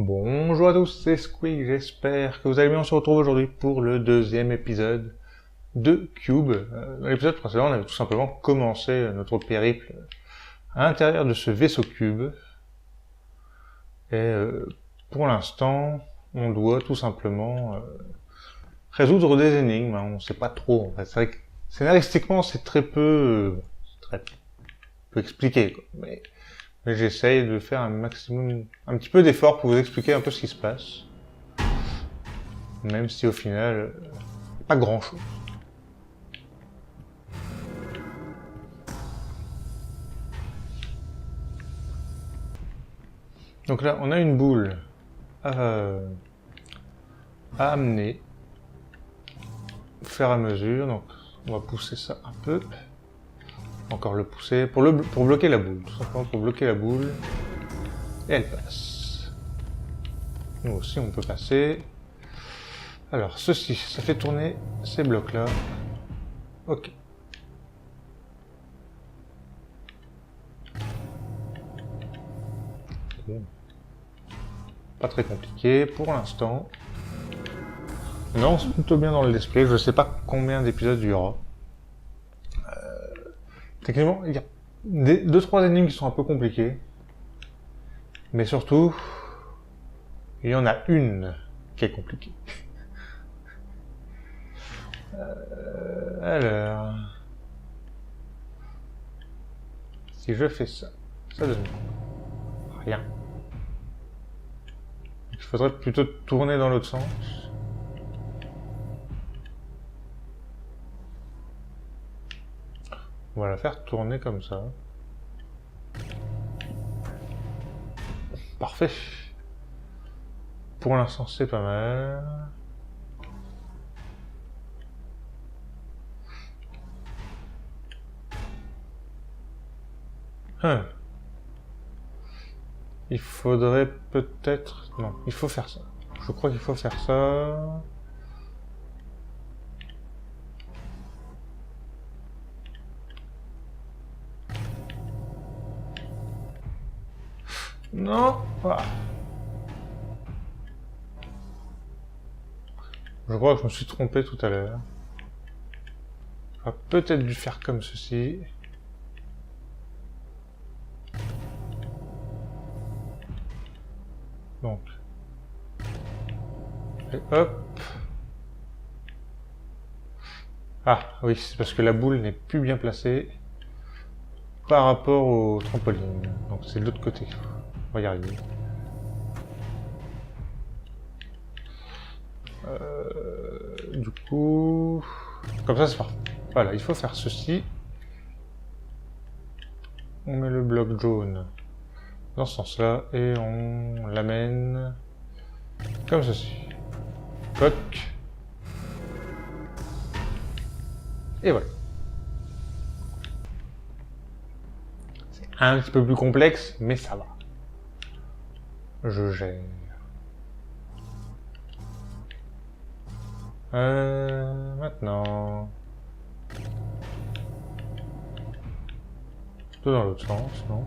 Bonjour à tous, c'est Squeak, j'espère que vous allez bien. On se retrouve aujourd'hui pour le deuxième épisode de Cube. Dans l'épisode précédent, on avait tout simplement commencé notre périple à l'intérieur de ce vaisseau Cube. Et pour l'instant, on doit tout simplement résoudre des énigmes. On ne sait pas trop. En fait. C'est vrai que scénaristiquement, c'est très peu expliqué, quoi. Mais j'essaye de faire un maximum, un petit peu d'effort pour vous expliquer un peu ce qui se passe. Même si au final, pas grand chose. Donc là, on a une boule à amener au fur et à mesure. Donc, on va pousser ça un peu. Encore le pousser pour bloquer la boule, tout simplement pour bloquer la boule. Et elle passe. Nous aussi, on peut passer. Alors, ceci, ça fait tourner ces blocs-là. Ok. Bon. Pas très compliqué pour l'instant. Non, c'est plutôt bien dans le display. Je sais pas combien d'épisodes il y aura. Techniquement, il y a 2-3 énigmes qui sont un peu compliquées. Mais surtout, il y en a une qui est compliquée. Alors... Si je fais ça, ça donne quoi? Rien. Il faudrait plutôt tourner dans l'autre sens. On va la faire tourner comme ça. Parfait. Pour l'instant, c'est pas mal. Il faudrait peut-être... Non, il faut faire ça. Je crois qu'il faut faire ça. Non. Voilà. Je crois que je me suis trompé tout à l'heure. J'aurais peut-être dû faire comme ceci. Donc. Et hop. Ah, oui, c'est parce que la boule n'est plus bien placée par rapport au trampoline. Donc c'est de l'autre côté. On va y arriver. Du coup... Comme ça, c'est parfait. Voilà, il faut faire ceci. On met le bloc jaune dans ce sens-là et on l'amène comme ceci. Bloc. Et voilà. C'est un petit peu plus complexe, mais ça va. Je gère. Maintenant... Plutôt dans l'autre sens, non?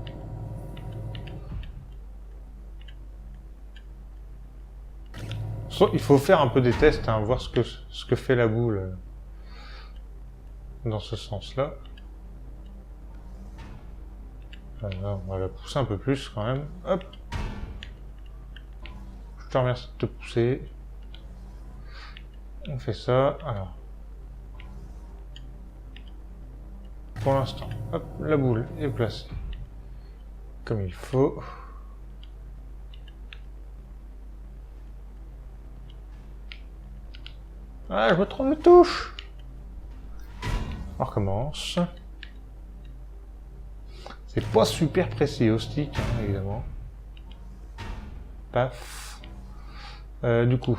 Il faut faire un peu des tests, hein, voir ce que fait la boule dans ce sens-là. On va la pousser un peu plus quand même. Hop. Je te remercie de te pousser. On fait ça. Alors. Pour l'instant, hop, la boule est placée comme il faut. Ah, je me trompe de touche. On recommence. C'est pas super précis au stick, hein, évidemment. Paf. Du coup,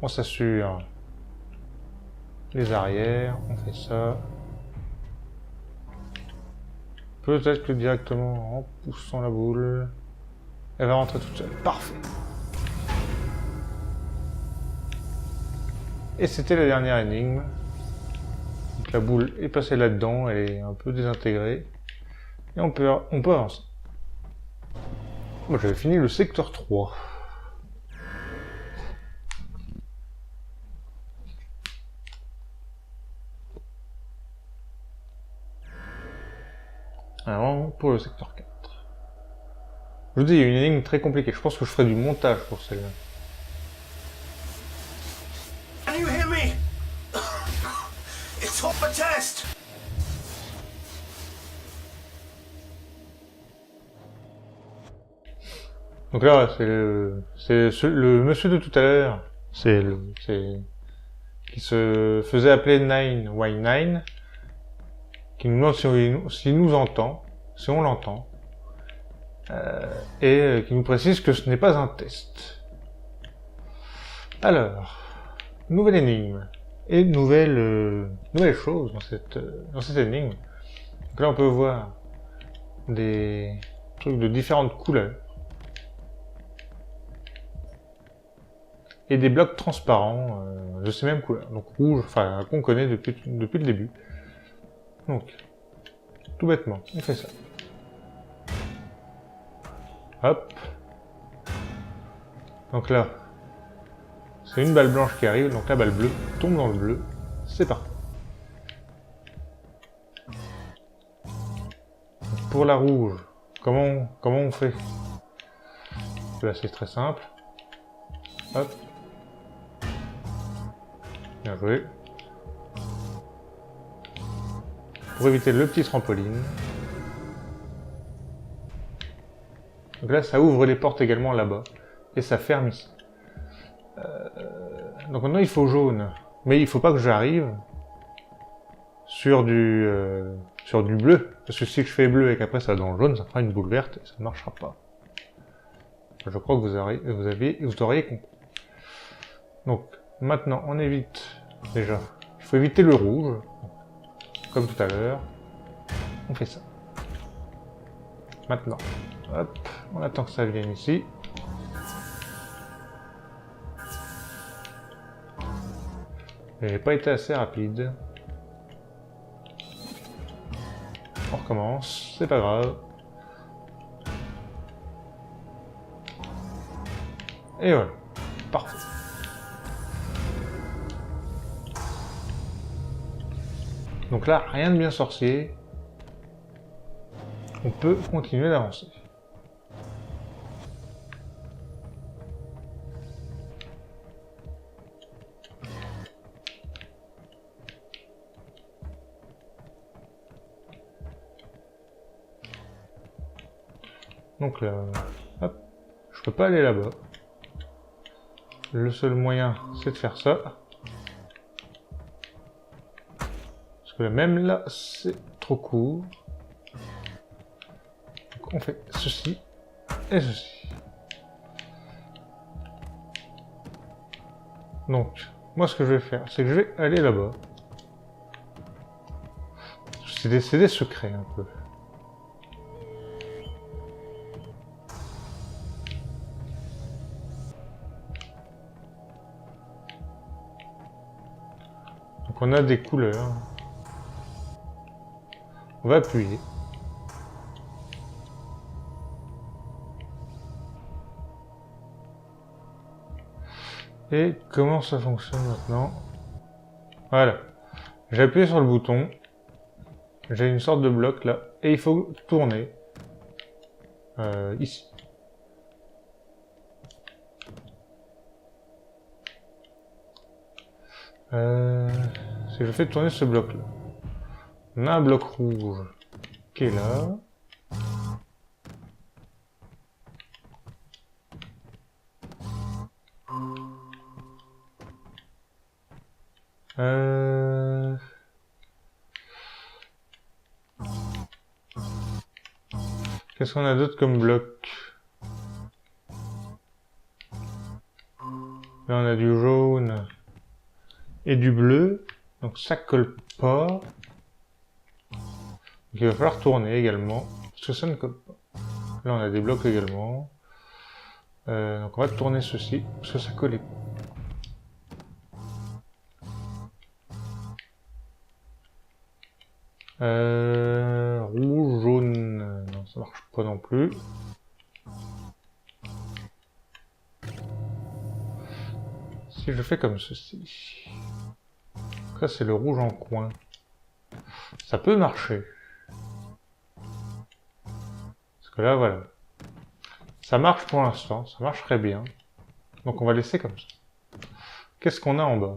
on s'assure les arrières, on fait ça. Peut-être que directement en poussant la boule, elle va rentrer toute seule. Parfait. Et c'était la dernière énigme. Donc la boule est passée là-dedans, elle est un peu désintégrée. Et on peut avancer. Moi j'avais fini le secteur 3. Alors, pour le secteur 4. Je vous dis, il y a une énigme très compliquée. Je pense que je ferai du montage pour celle-là. Can you hear me? It's off a test. Donc là, c'est le monsieur de tout à l'heure. C'est qui se faisait appeler 9Y9, qui nous demande s'il nous entend, si on l'entend, et qui nous précise que ce n'est pas un test. Alors, nouvelle énigme et nouvelle chose dans cette énigme. Donc là, on peut voir des trucs de différentes couleurs et des blocs transparents de ces mêmes couleurs, donc rouge, enfin qu'on connaît depuis le début. Donc, tout bêtement, on fait ça. Hop. Donc là, c'est une balle blanche qui arrive, donc la balle bleue tombe dans le bleu. C'est parti. Donc pour la rouge, comment on fait? Là, c'est très simple. Hop. Bien joué. Pour éviter le petit trampoline. Donc là, ça ouvre les portes également là-bas. Et ça ferme ici. Donc maintenant, il faut jaune. Mais il faut pas que j'arrive sur du bleu. Parce que si je fais bleu et qu'après ça va dans le jaune, ça fera une boule verte et ça ne marchera pas. Je crois que vous auriez compris. Donc, maintenant, on évite, déjà, il faut éviter le rouge. Comme tout à l'heure. On fait ça. Maintenant, hop, on attend que ça vienne ici. J'ai pas été assez rapide. On recommence, c'est pas grave. Et voilà, parfait. Donc là, rien de bien sorcier. On peut continuer d'avancer. Donc là, hop, je peux pas aller là-bas. Le seul moyen, c'est de faire ça. Parce que même là, c'est trop court. Donc on fait ceci et ceci. Donc, moi ce que je vais faire, c'est que je vais aller là-bas. C'est des secrets un peu. Donc on a des couleurs. On va appuyer. Et comment ça fonctionne maintenant? Voilà. J'ai appuyé sur le bouton. J'ai une sorte de bloc là. Et il faut tourner. Ici. Si je fais tourner ce bloc là. On a un bloc rouge qui est là. Qu'est-ce qu'on a d'autre comme bloc? Là on a du jaune et du bleu, donc ça colle pas. Donc il va falloir tourner également, parce que ça ne colle pas. Là on a des blocs également. Donc on va tourner ceci, parce que ça collait pas. Rouge, jaune, non ça marche pas non plus. Si je fais comme ceci... Ça, c'est le rouge en coin. Ça peut marcher. Parce que là, voilà. Ça marche pour l'instant, ça marche très bien. Donc on va laisser comme ça. Qu'est-ce qu'on a en bas?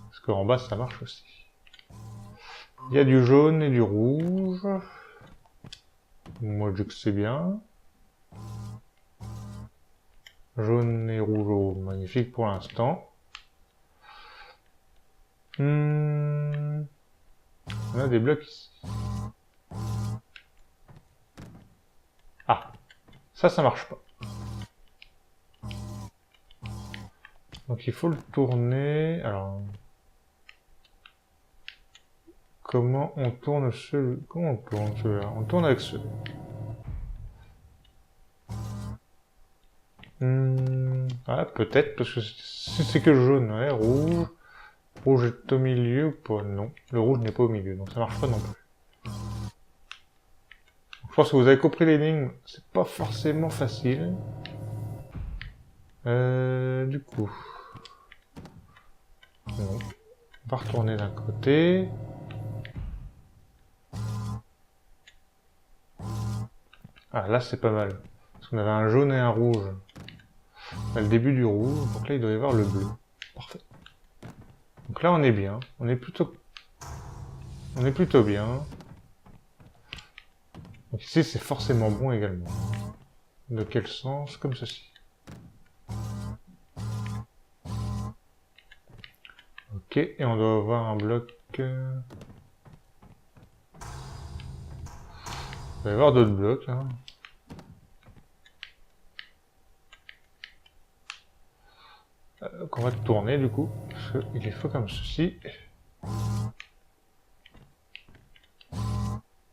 Parce qu'en bas, ça marche aussi. Il y a du jaune et du rouge. Moi, je dis que c'est bien. Jaune et rouge, oh, magnifique pour l'instant. On a des blocs ici. Ah, ça marche pas. Donc il faut le tourner. Alors, comment on tourne Comment on tourne celui-là? On tourne avec celui-là. Ah, peut-être, parce que si c'est que jaune, ouais, rouge. Rouge est au milieu ou pas? Non, le rouge n'est pas au milieu, donc ça marche pas non plus. Je pense que vous avez compris l'énigme, c'est pas forcément facile. Du coup... Non. On va retourner d'un côté. Ah, là c'est pas mal. Parce qu'on avait un jaune et un rouge. On a le début du rouge, donc là il doit y avoir le bleu. Parfait. Donc là on est bien. On est plutôt bien. Donc ici c'est forcément bon également. De quel sens? Comme ceci. Ok, et on doit avoir un bloc... Il va y avoir d'autres blocs, hein. Qu'on va tourner du coup, parce qu'il est fait comme ceci.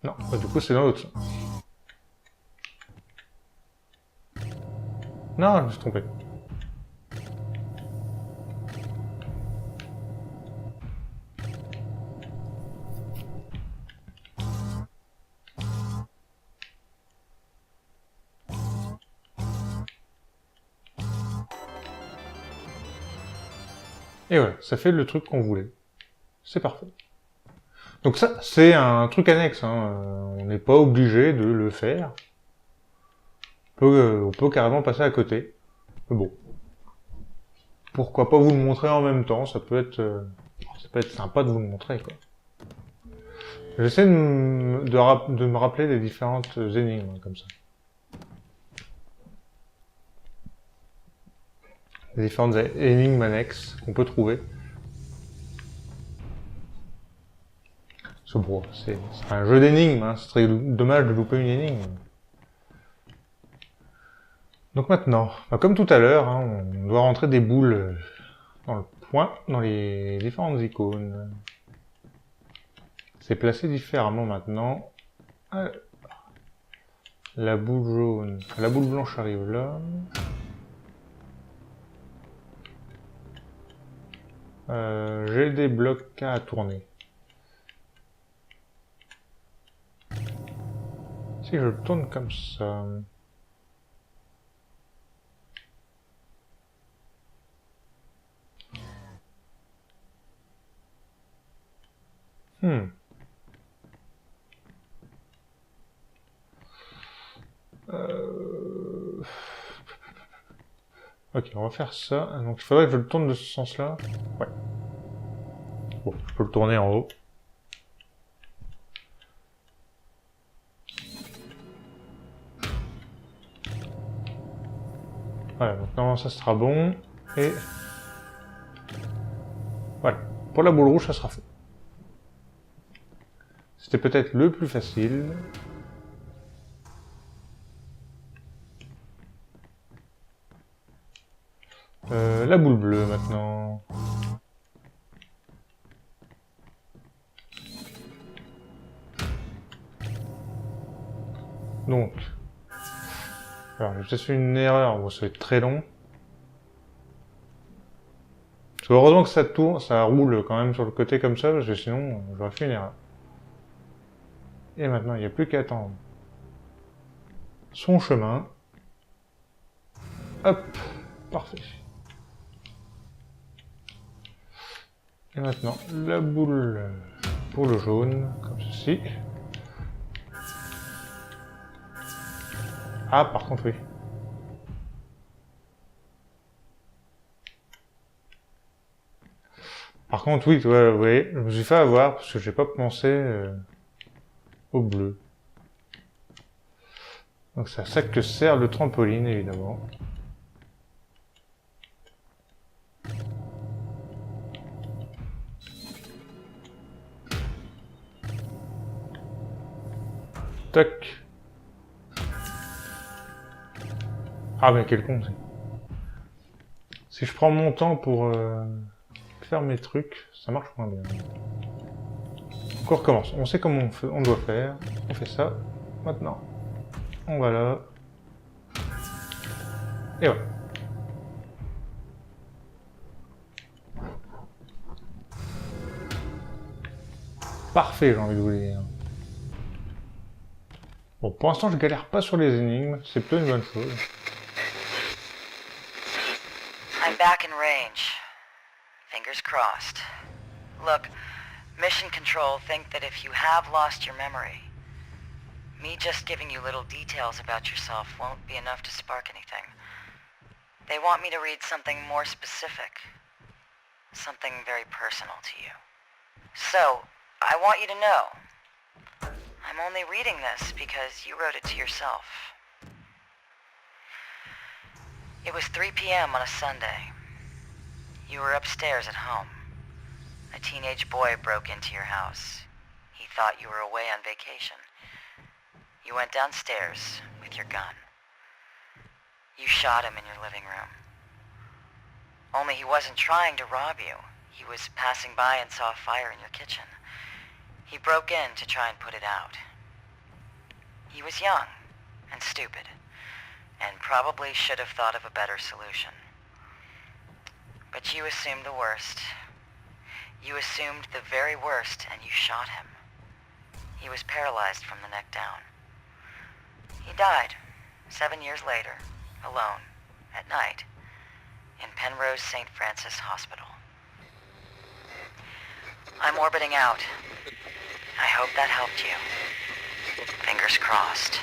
Non, bah, du coup c'est dans l'autre sens. Non, je me suis trompé. Et voilà, ça fait le truc qu'on voulait. C'est parfait. Donc ça, c'est un truc annexe, hein. On n'est pas obligé de le faire. On peut carrément passer à côté. Mais bon. Pourquoi pas vous le montrer en même temps, ça peut être sympa de vous le montrer, quoi. J'essaie de me rappeler des différentes énigmes, comme ça. Les différentes énigmes annexes qu'on peut trouver. Bon, c'est un jeu d'énigmes, hein. Ce serait dommage de louper une énigme. Donc maintenant, bah comme tout à l'heure, hein, on doit rentrer des boules dans le point, dans les différentes icônes. C'est placé différemment maintenant. Alors, la boule jaune, la boule blanche arrive là. J'ai des blocs à tourner. Si je le tourne comme ça... Ok, on va faire ça. Donc il faudrait que je le tourne de ce sens-là. Ouais. Bon, je peux le tourner en haut. Voilà, donc normalement ça sera bon. Et... voilà. Pour la boule rouge, ça sera fait. C'était peut-être le plus facile. La boule bleue maintenant. Donc, alors j'ai peut-être fait une erreur, bon, ça va être très long. Parce que heureusement que ça tourne, ça roule quand même sur le côté comme ça, parce que sinon j'aurais fait une erreur. Et maintenant, il n'y a plus qu'à attendre son chemin. Hop, parfait. Et maintenant, la boule pour le jaune, comme ceci. Ah, par contre, oui. Par contre, oui, ouais, vous voyez, je me suis fait avoir parce que j'ai pas pensé au bleu. Donc c'est à ça que sert le trampoline, évidemment. Tac. Ah mais quel con, c'est. Si je prends mon temps pour faire mes trucs, ça marche moins bien. Donc on recommence. On sait comment on doit faire. On fait ça. Maintenant, on va là. Et voilà. Parfait, j'ai envie de vous dire. Bon, pour l'instant, je galère pas sur les énigmes. C'est plutôt une bonne chose. I'm back in range. Fingers crossed. Look, Mission Control think that if you have lost your memory, me just giving you little details about yourself won't be enough to spark anything. They want me to read something more specific. Something very personal to you. So, I want you to know, I'm only reading this because you wrote it to yourself. It was 3 p.m. on a Sunday. You were upstairs at home. A teenage boy broke into your house. He thought you were away on vacation. You went downstairs with your gun. You shot him in your living room. Only he wasn't trying to rob you. He was passing by and saw a fire in your kitchen. He broke in to try and put it out. He was young and stupid, and probably should have thought of a better solution. But you assumed the worst. You assumed the very worst, and you shot him. He was paralyzed from the neck down. He died 7 years later, alone, at night, in Penrose St. Francis Hospital. I'm orbiting out. I hope that helped you. Fingers crossed.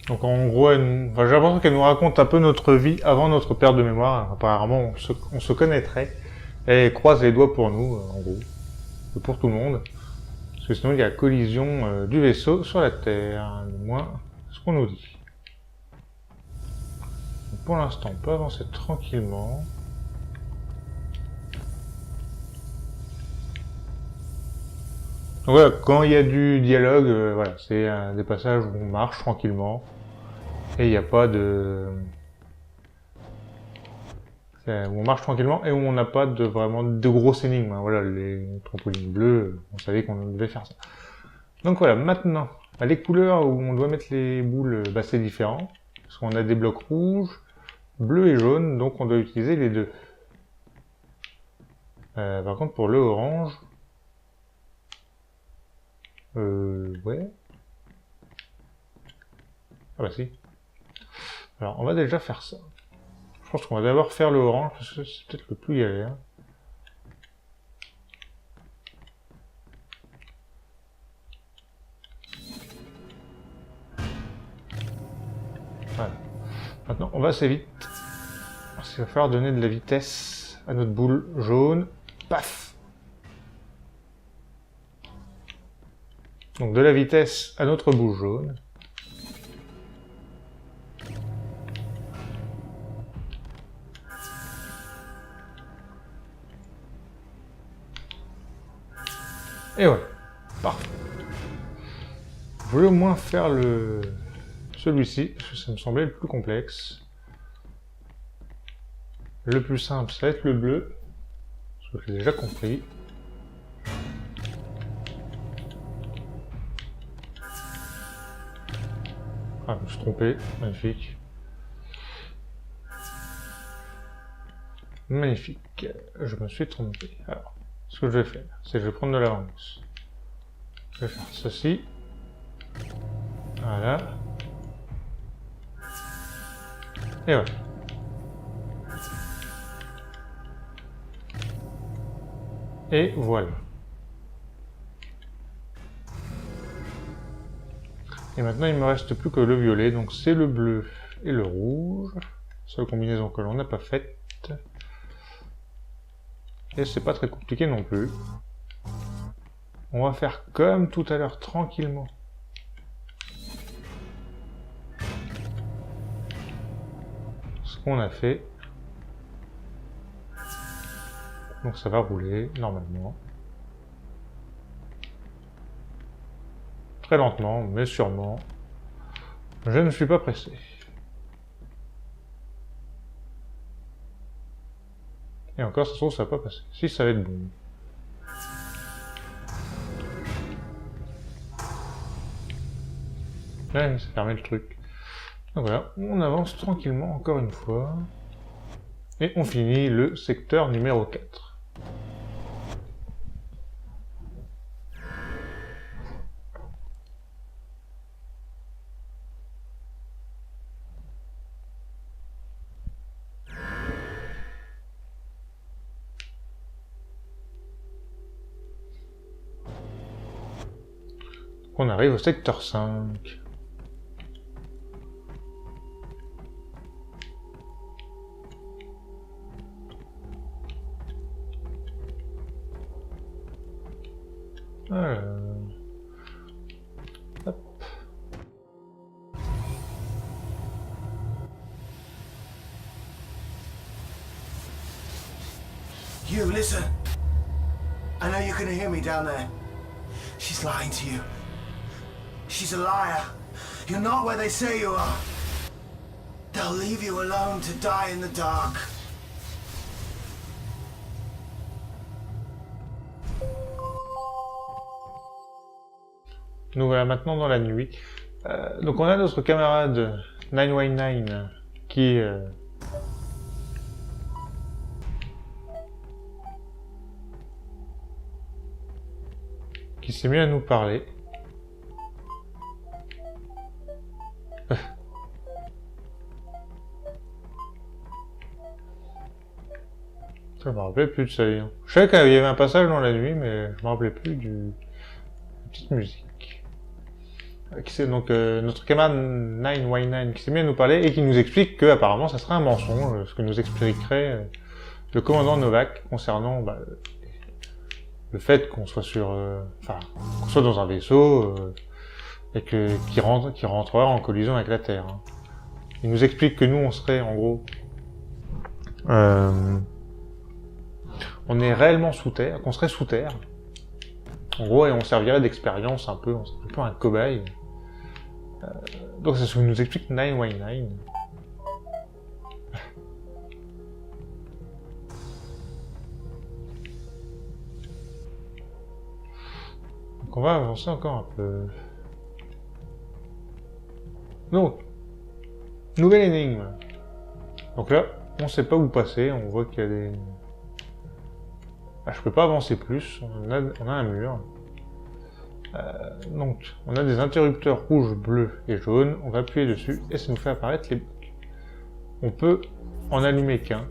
Donc en gros, enfin, j'ai l'impression qu'elle nous raconte un peu notre vie avant notre perte de mémoire. Apparemment, on se connaîtrait. Elle croise les doigts pour nous, en gros. Et pour tout le monde. Parce que sinon, il y a collision du vaisseau sur la Terre. Du moins, ce qu'on nous dit. Donc, pour l'instant, on peut avancer tranquillement. Donc voilà, quand il y a du dialogue, voilà, c'est des passages où on marche tranquillement et il n'y a pas de... où on marche tranquillement et où on n'a pas de vraiment de grosses énigmes. Hein. Voilà, les trampolines bleues, on savait qu'on devait faire ça. Donc voilà, maintenant, les couleurs où on doit mettre les boules, bah, c'est différent. Parce qu'on a des blocs rouges, bleus et jaunes, donc on doit utiliser les deux. Par contre, pour le orange... ouais. Ah bah si. Alors, on va déjà faire ça. Je pense qu'on va d'abord faire le orange, parce que c'est peut-être le plus galère. Voilà. Maintenant, on va assez vite. Parce qu'il va falloir donner de la vitesse à notre boule jaune. Paf! Donc de la vitesse à notre boule jaune. Et voilà. Parfait. Je voulais au moins faire celui-ci, parce que ça me semblait le plus complexe. Le plus simple, ça va être le bleu. Parce que je l'ai déjà compris. Ah, je me suis trompé. Magnifique. Magnifique. Je me suis trompé. Alors, ce que je vais faire, c'est que je vais prendre de l'avance. Je vais faire ceci. Voilà. Et voilà. Et voilà. Et maintenant, il me reste plus que le violet, donc c'est le bleu et le rouge. Seule combinaison que l'on n'a pas faite. Et c'est pas très compliqué non plus. On va faire comme tout à l'heure, tranquillement. Ce qu'on a fait. Donc ça va rouler, normalement. Très lentement, mais sûrement. Je ne suis pas pressé. Et encore, ça se trouve, ça va pas passer. Si, ça va être bon. Là, ça fermait le truc. Donc voilà, on avance tranquillement encore une fois. Et on finit le secteur numéro 4. On arrive au secteur 5. Alors... Hop. You, listen. I know you can hear me down there. She's lying to you. She's a liar. You're not where they say you are. They'll leave you alone to die in the dark. Nous voilà maintenant dans la nuit. Donc on a notre camarade 919 qui s'est mis à nous parler. Je me rappelais plus de ça. Je savais qu'il y avait un passage dans la nuit, mais je me rappelais plus de petite musique. Donc notre camarade 919 qui s'est mis à nous parler et qui nous explique que apparemment ça serait un mensonge, ce que nous expliquerait le commandant Novak concernant le fait qu'on soit qu'on soit dans un vaisseau et qui rentrera en collision avec la Terre. Hein. Il nous explique que nous on serait en gros on est réellement sous terre, qu'on serait sous terre. En gros, et on servirait d'expérience un peu un cobaye. Donc c'est ce que nous explique 919. Donc on va avancer encore un peu. Donc, nouvelle énigme. Donc là, on sait pas où passer, on voit qu'il y a des... je peux pas avancer plus, on a un mur. Donc, on a des interrupteurs rouges, bleus et jaunes. On va appuyer dessus et ça nous fait apparaître les blocs. On peut en allumer qu'un.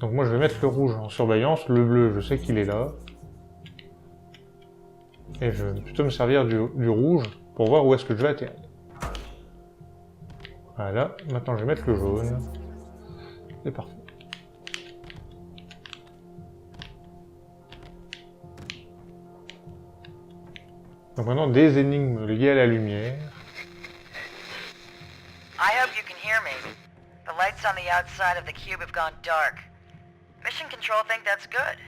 Donc moi je vais mettre le rouge en surveillance, le bleu je sais qu'il est là. Et je vais plutôt me servir du rouge pour voir où est-ce que je vais atterrir. Voilà, maintenant je vais mettre le jaune. C'est parfait. Donc maintenant des énigmes liées à la lumière. I hope you can hear me. The lights on the outside of the cube have gone dark. Mission Control think that's good.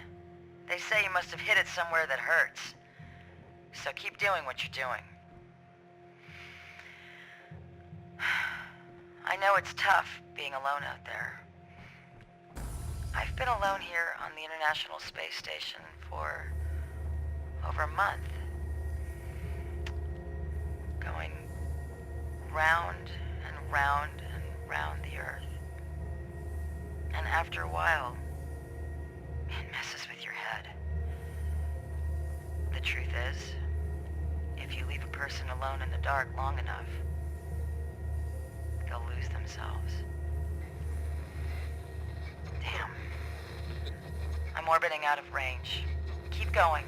They say you must have hit it somewhere that hurts. So keep doing what you're doing. I know it's tough being alone out there. I've been alone here on the International Space Station for over a month. Going round and round and round the Earth. And after a while, it messes with your head. The truth is, If you leave a person alone in the dark long enough, they'll lose themselves. Damn. I'm orbiting out of range. Keep going.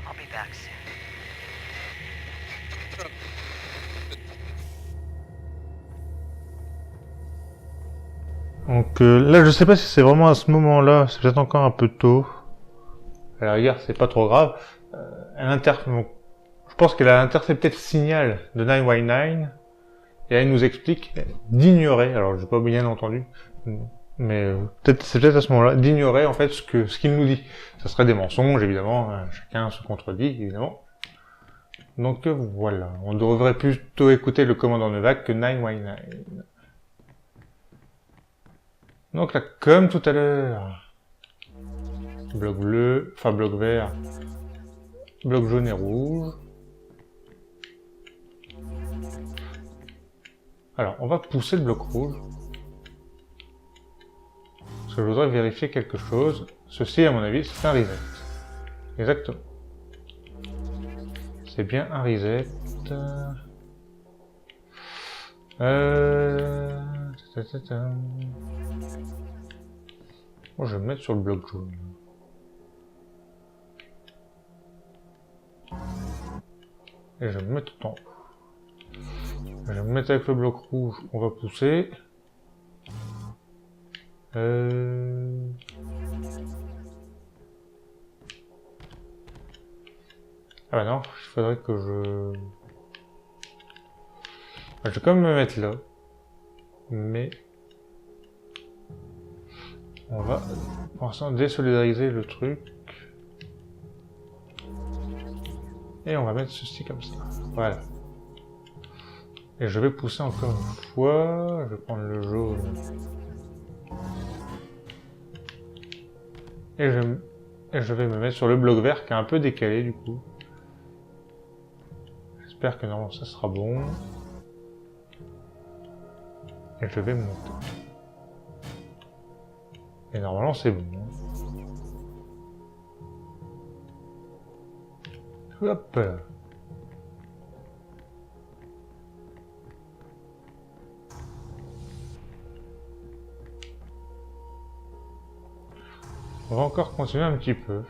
I'll be back soon. Donc là, je sais pas si c'est vraiment à ce moment-là, c'est peut-être encore un peu tôt. À la rigueur, c'est pas trop grave. Donc, je pense qu'elle a intercepté le signal de 919 et elle nous explique d'ignorer, alors je n'ai pas bien entendu, mais c'est peut-être à ce moment-là, d'ignorer en fait ce qu'il nous dit. Ça serait des mensonges, évidemment, chacun se contredit, évidemment. Donc voilà, on devrait plutôt écouter le commandant Novak que 919. Donc là, comme tout à l'heure, bloc bleu, enfin bloc vert, bloc jaune et rouge. Alors, on va pousser le bloc rouge. Parce que je voudrais vérifier quelque chose. Ceci, à mon avis, c'est un reset. Exactement. C'est bien un reset. Moi, je vais me mettre sur le bloc jaune. Et je vais me mettre tout en haut. Je vais me mettre avec le bloc rouge, on va pousser. Ah bah non, il faudrait que je... Je vais quand même me mettre là. Mais... On va, pour l'instant, désolidariser le truc. Et on va mettre ceci comme ça. Voilà. Et je vais pousser encore une fois. Je vais prendre le jaune. Et je vais me mettre sur le bloc vert qui est un peu décalé du coup. J'espère que normalement ça sera bon. Et je vais monter. Et normalement c'est bon. Hop. On va encore continuer un petit peu.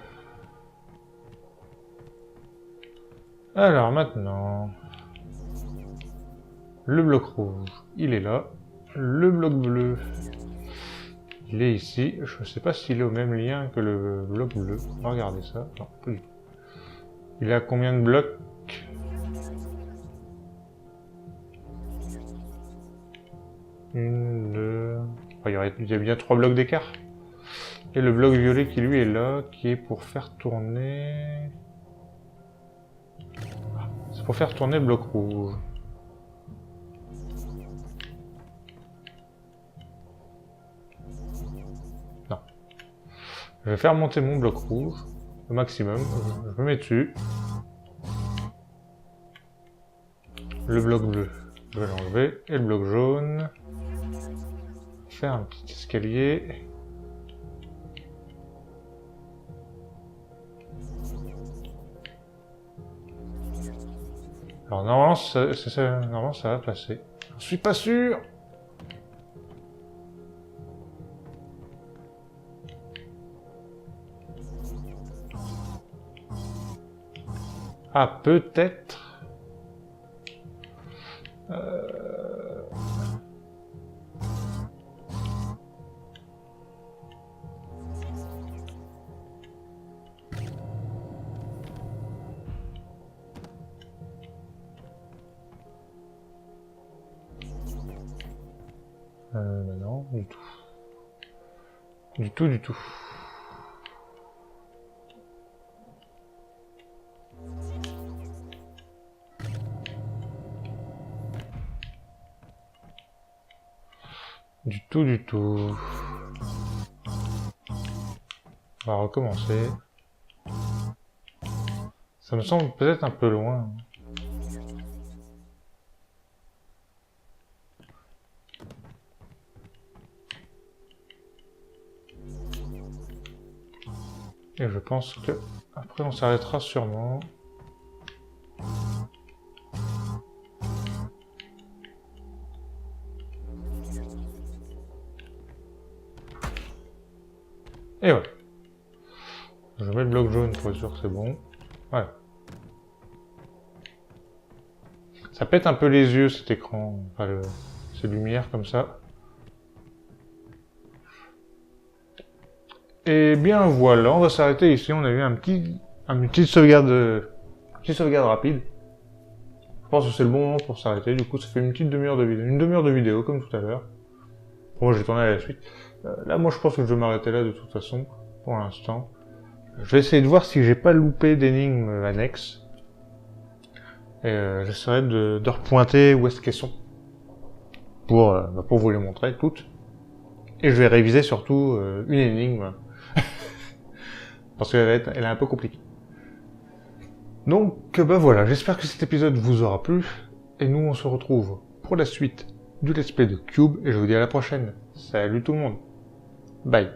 Alors maintenant, le bloc rouge, il est là. Le bloc bleu, il est ici. Je ne sais pas s'il est au même lien que le bloc bleu. On va regarder ça. Non, pas du tout. Il est à combien de blocs? Une, deux... Oh, il y a bien 3 blocs d'écart. Et le bloc violet qui lui est là, qui est pour faire tourner... Ah, c'est pour faire tourner le bloc rouge. Non. Je vais faire monter mon bloc rouge au maximum. Je me mets dessus. Le bloc bleu, je vais l'enlever. Et le bloc jaune. Faire un petit escalier. Alors normalement ça va passer. Je suis pas sûr. Ah peut-être. Non, du tout. Du tout, du tout. Du tout, du tout. On va recommencer. Ça me semble peut-être un peu loin. Et je pense que après on s'arrêtera sûrement. Et voilà. Je mets le bloc jaune pour être sûr que c'est bon. Voilà. Ça pète un peu les yeux cet écran, enfin ces lumières comme ça. Et bien voilà, on va s'arrêter ici. On a eu une petite sauvegarde rapide. Je pense que c'est le bon moment pour s'arrêter. Du coup, ça fait une demi-heure de vidéo comme tout à l'heure. Bon, j'ai tourné à la suite. Là, moi, je pense que je vais m'arrêter là de toute façon, pour l'instant. Je vais essayer de voir si j'ai pas loupé d'énigmes annexes. Et j'essaierai de repointer où est-ce qu'elles sont. Pour vous les montrer toutes. Et je vais réviser surtout une énigme. Parce qu'elle est un peu compliquée. Donc, voilà, j'espère que cet épisode vous aura plu. Et nous, on se retrouve pour la suite du let's play de Cube. Et je vous dis à la prochaine. Salut tout le monde. Bye.